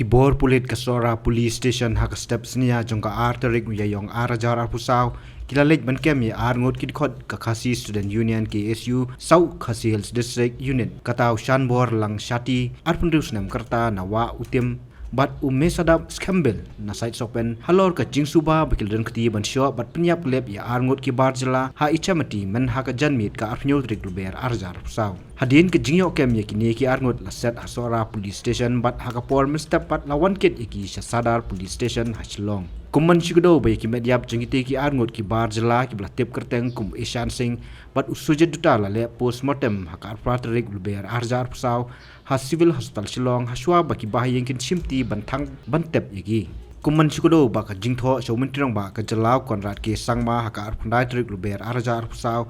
Ibor pulit kasora police station hak steps niya jongka arterik uyayong arajar arpusaw kilalej bankem ya arngot kidkhot kakasi student union KSU sau khasi hills district unit kataw shanbor lang shati arpundus nam karta nawa utim bat sadap skambel na site sopen halor ka jingsuba bakil dan keti ban syo bat penyap lep ya arngot ki barjala ha ichamati men ha ka janmit ka arpnyo trik luber arjar pusaw hadin ke jingyo kem ya kini ki arngot la set asora police station bat ha ka por mestap pat lawan ket ki sadar police station hachlong kumman shigdo bay ki mediap jingite ki arngot ki barjala ki bla tep kerteng kum ishan sing bat usujed duta la le postmortem ha ka arpatrik luber arjar pusaw ha civil hospital shillong haswa baki bahayeng kin shimti bantang bantep yagi kumman shikudo baka jingtho showmintirang ba ka jalao konrat ke sangma ha ka arpundai trik luber arjar pusaw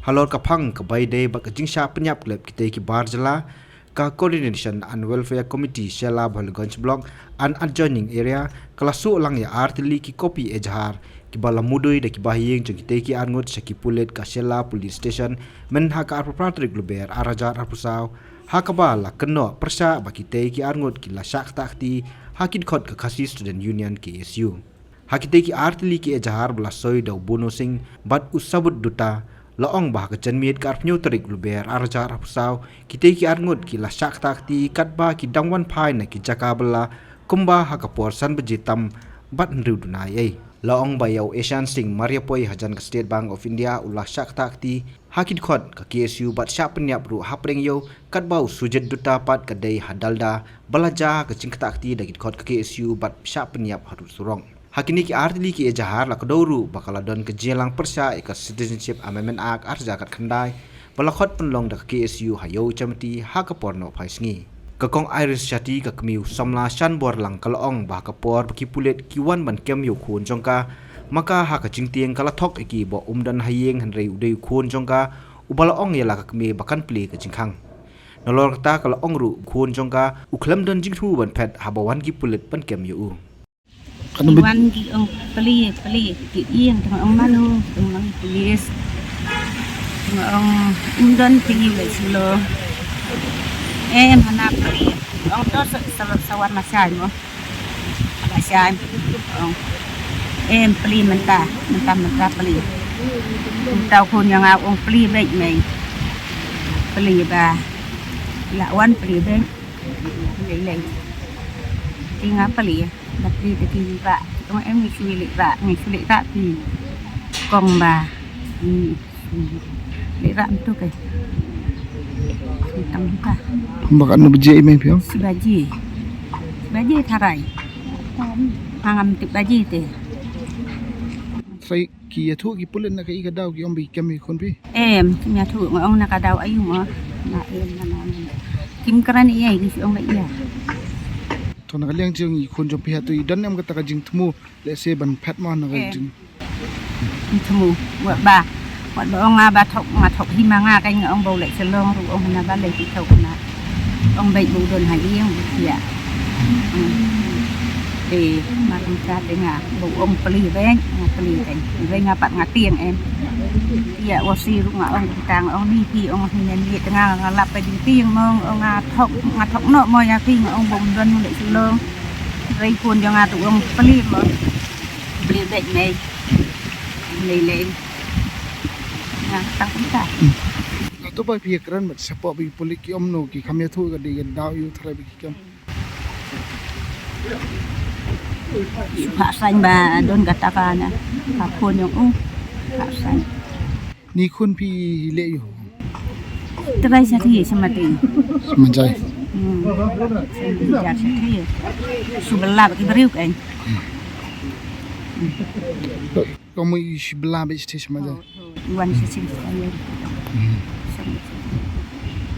halor ka phang ka baide baka jingsha penyap lep kite ki barjala ka coordination and welfare committee shela bhalganj block an adjoining area kalasu lang ya artili ki copy ejhar ki bala mudoi de ki bahiyeng jengite ki angot saki pulet ka shela police station men ha ka arpatrik luber arajar arpusaw hakabala keno persa baki te ki arngot ki la shak takti hakid khot ka khasi student union KSU hakite ki artli ki ejahar bla soi do bono sing bat usabut duta laong bah ka janmiet ka arpnyo tarik luber arjar apsaw kite ki arngot ki la shak takti katba ki dangwan phai na ki jakabla kumba hakapor san bejitam bat nru dunai ei laong bayau Asian Sing Mariapoi Hajan ka State Bank of India ulah shak takti hakid khot ka KSU bat syak penyap ru hapreng yo katbau sujet duta pat kadai hadalda balaja ka cingktakti dagit khot ka KSU bat syak penyap harus surong hakini ki artili ki ejahar la kadoru bakaladon ke jelang persa ka citizenship amendment act arjakat khandai balakhot penlong da KSU hayo chamati hakaporno phaisngi kakong iris shati ka kmiu samla shanbor lang kalong ba ka por ki pulet ki wan ban kem yo khun jongka maka ha ka chingtieng kala thok eki bo umdan hayeng han rei udei khun jongka ubala ong yela ka kmi bakan pli ka jingkhang nolor ta kala ong ru khun jongka ukhlam don jingthu ban phet habawan ki pulet pan kem yo wan ki ong pli ki ien tang ong manu tang police ong umdan tinggi le silo em hanap pli ong to sawan masai mo masai ong em pli menta pli tau kun yang ong pli baik mai pli ba la wan pli baik le tinga pli đặt đi từ khi vạ chúng em ngày xưa lệ vạ thì còn bà lệ vạ itu cái tầm cả makan nu biji mai pion si baji tharai hangam tip baji te sai ki thu ki pulen na kai ka daw ki om bi kem kon pi em nhà thủ ông na ka daw ayu mo na em na kim karan iya ni si ông lại iya to na liang jing i khon jom pi ha tu i dan em ka ta ka jing thmu le se ban phat ma na ka jing thmu wa ba ông ba thọc hi ma nga cái ông bầu lại sơn lông rồi ông na ba lấy cái thọc na ông bệnh bù đồn hải yên dạ để mà chúng ta để ngà bầu ông pli cái với ngà bạn ngà tiền em dạ oxy lúc mà ông tàng ông đi thì ông hình nhiệt ngà lặpไปถึงtiền mong ông ngà thọc nọ môi ngà khi mà ông bầu đồn lại sơn lông rồi cuốn cho ngà tụ ông pli bệnh này lên tăng cả to ba pi kran mat sapo bi pulik ki om no ki khamya thu ga di daw yu thra bi kem Pak San ba don katakana kapun yung Pak San ni khon pi le yu try sa thi sa mati manjai ya sa thi subala ki bariu kan ko mo i shibla be stage manjai iwan sa sing saya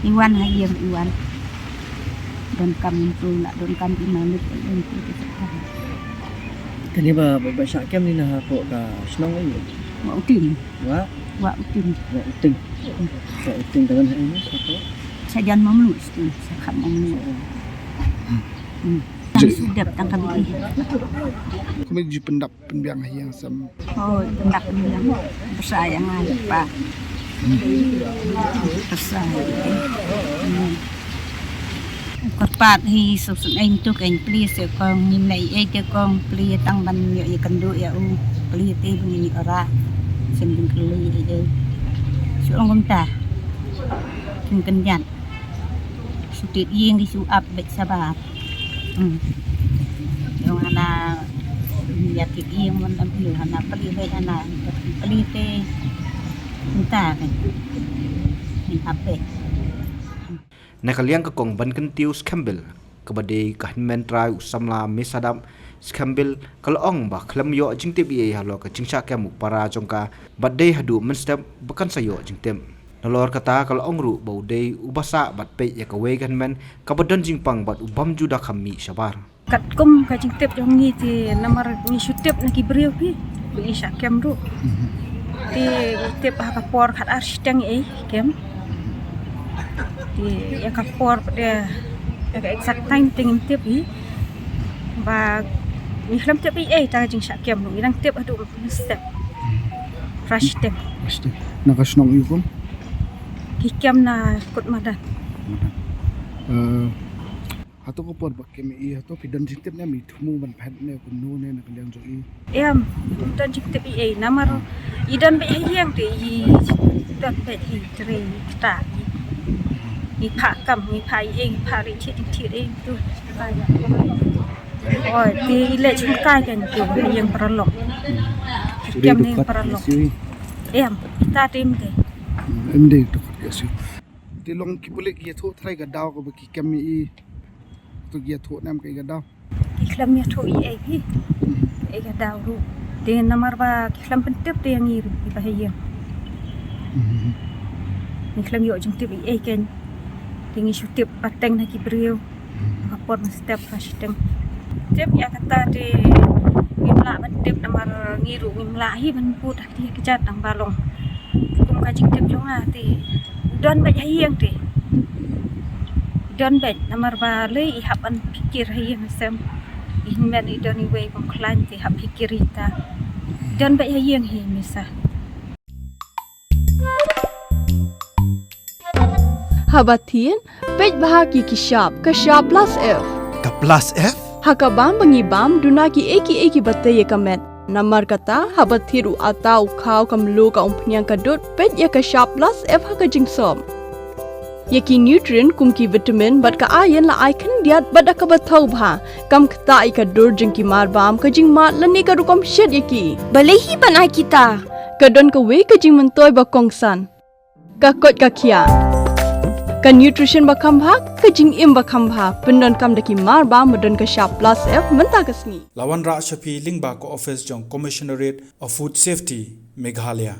iwan hayem iwan don kam tu la don kam di manut don tu Kani ba sa kem ni na po ka snong ay wa utin wa ting tangan ay sa po sa jan mamlu sa kham mamlu sedap tang kami ko me ji pendap penbiang hayang sam oh pendak yang bersayang ada pak bersayang Kot pat hi susun ain tu kain pli se kong ni nei e ke kong pli tang ban yo ye kan du ya pli te ni ora sem ding kli e su ong ta kin kan yan su ti yeng di su ap bet sabar yo ana ya ti yeng mon am pli ana pli bet ana pli te ta kan ni ap bet Nakaliang kakong ban kan tiu skambel kabade kahman trai usamla mesadam skambel kalong ba klam yo jingte bi halo ka jingcha kamu para jongka badde hadu menstep bakan sayo jingtem nolor kata kalong ru baude ubasa bat pe ya ka we kan men kabadon jingpang bat ubam juda kami sabar kat kum ka jingtep jongi ti namar ni shutep na kibriu pi bi sha kem ru ti tep ha ka por khat ar stang e kem di ya kapor pada exact time tingin tip hi ba ni khlam tip ai ta jing sha kem lu irang tip adu step fresh tip Pasti. Nakasnong ikom. ki kem na kut madan Hato ko por bakke mi hato fidan jintep ne mi thumu ban phat ne kun no ne nakaliang jo i. em dan jing tip ai namar idan be hiang ti dan be hi tre taมีผ้ากำมีผ้าเองผ้าริชิตเองดูโอ้ยตีเละชิ้นกายกันอยู่ยังประหลอกเกมนี้ประหลอกตาเต็มเลย Emde to kasi. Ti long ki pule ki tho thrai ga daw ko ki kemi i to gi tho nam kai ga daw. กิคลำเนี่ยทุยเองพี่เอกดาวรู้เตียนน้ำมันว่ากิคลำเป็นเต็บเตียงงี้รู้ไปให้ยังกิคลำอยู่จังเต็บเองกันtinggi shutip pateng nak kibriu kapor step fasting tip ya kata di ngimla ban tip namar ngiru ngimla hi ban put hati kejat nang balong kum kajing tip jonga ti don ba hiang ti don ba namar ba le ihap an pikir hiang sem inmen idoni we bang klan ti hap pikirita don ba hiang hi misa Habatin, pej bahagi kishap, kashap plus F. Ka plus F? Hakabam bangibam, dunaki eki batay kamet. Namar kata, habathiru atau kau kamlu ka umpnyang kadut, pej ya kashap plus F hakajing som. Yaki nutrient kumki vitamin bat ka ayan la aikan diat bat akabatau bha. Kam kata ikadur jengki marbam kajing mat lani karukam shed yaki. Balehi banai kita. Kadon ka we kajing mentoy bakongsan. Kakot kakia. Ka nutrition bakam bha kajing im bakam bha pendon kam daki mar ba modon ka sharp plus F menta kasni Lawan Ra Shafi Lingba ko office jong Commissionerate of Food Safety Meghalaya